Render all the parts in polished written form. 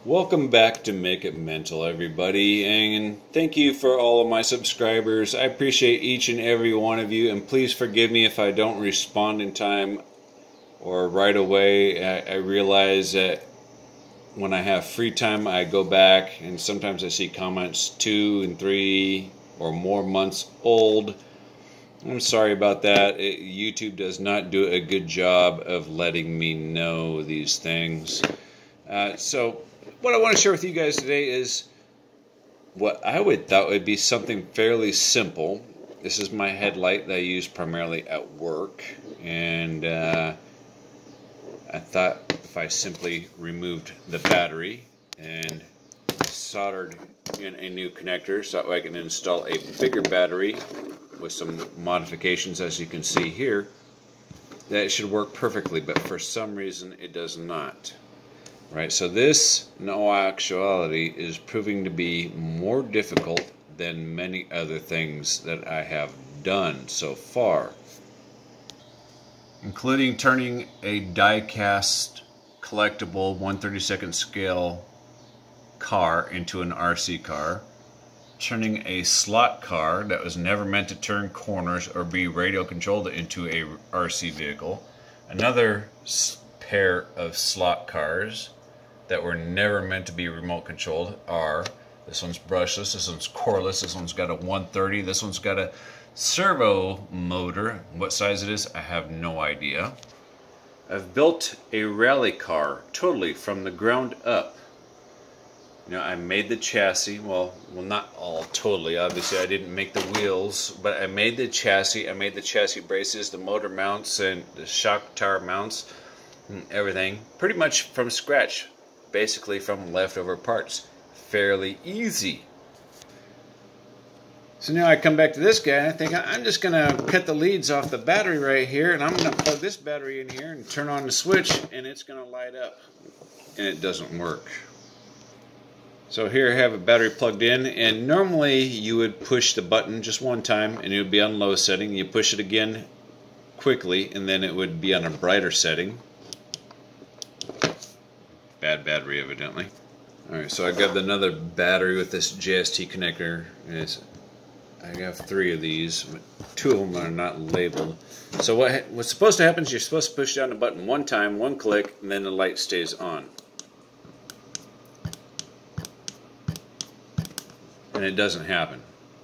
Welcome back to Make It Mental, everybody, and thank you for all of my subscribers. I appreciate each and every one of you, and please forgive me if I don't respond in time or right away. I realize that when I have free time, I go back, and sometimes I see comments 2 and 3 or more months old. I'm sorry about that. YouTube does not do a good job of letting me know these things. So what I want to share with you guys today is what I would thought would be something fairly simple. This is my headlight that I use primarily at work, and I thought if I simply removed the battery and soldered in a new connector so that way I can install a bigger battery with some modifications, as you can see here, that should work perfectly, but for some reason it does not. Right, so this, in all actuality, is proving to be more difficult than many other things that I have done so far, including turning a die-cast collectible 1/32 scale car into an RC car, turning a slot car that was never meant to turn corners or be radio controlled into a RC vehicle, another pair of slot cars that were never meant to be remote controlled are, this one's brushless, this one's coreless, this one's got a 130, this one's got a servo motor. What size it is, I have no idea. I've built a rally car totally from the ground up. You know, I made the chassis, well not all totally, obviously I didn't make the wheels, but I made the chassis, I made the chassis braces, the motor mounts, and the shock tower mounts, and everything, pretty much from scratch. Basically from leftover parts. Fairly easy. So now I come back to this guy and I think I'm just going to cut the leads off the battery right here, and I'm going to plug this battery in here and turn on the switch, and it's going to light up. And it doesn't work. So here I have a battery plugged in, and normally you would push the button just one time and it would be on low setting. You push it again quickly and then it would be on a brighter setting. Bad battery, evidently. Alright, so I grabbed another battery with this JST connector. I have 3 of these, but 2 of them are not labeled. So what's supposed to happen is you're supposed to push down the button one time, one click, and then the light stays on. And it doesn't happen.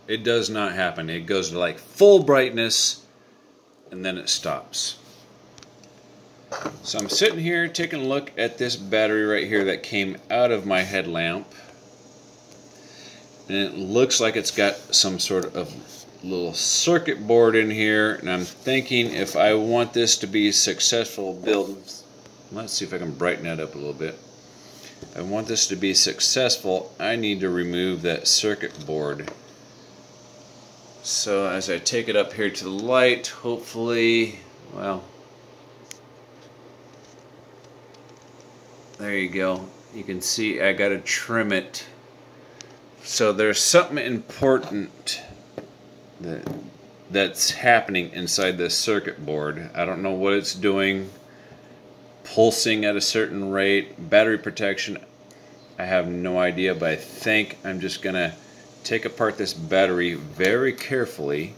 It does not happen. It goes to like full brightness, and then it stops. So I'm sitting here taking a look at this battery right here that came out of my headlamp, and it looks like it's got some sort of little circuit board in here, and I'm thinking if I want this to be a successful build, let's see if I can brighten that up a little bit. If I want this to be successful, I need to remove that circuit board. So as I take it up here to the light, hopefully, well, there you go. You can see I gotta trim it. So there's something important that's happening inside this circuit board. I don't know what it's doing. Pulsing at a certain rate, battery protection, I have no idea, but I think I'm just gonna take apart this battery very carefully.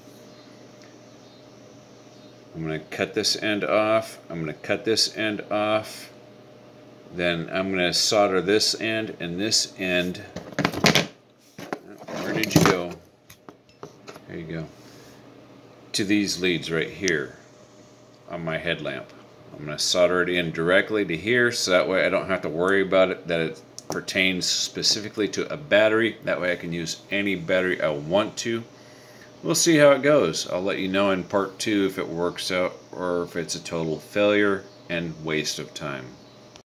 I'm gonna cut this end off. I'm gonna cut this end off. Then I'm going to solder this end and this end. Where did you go? There you go. To these leads right here on my headlamp. I'm going to solder it in directly to here, so that way I don't have to worry about it, that it pertains specifically to a battery. That way I can use any battery I want to. We'll see how it goes. I'll let you know in part 2 if it works out or if it's a total failure and waste of time.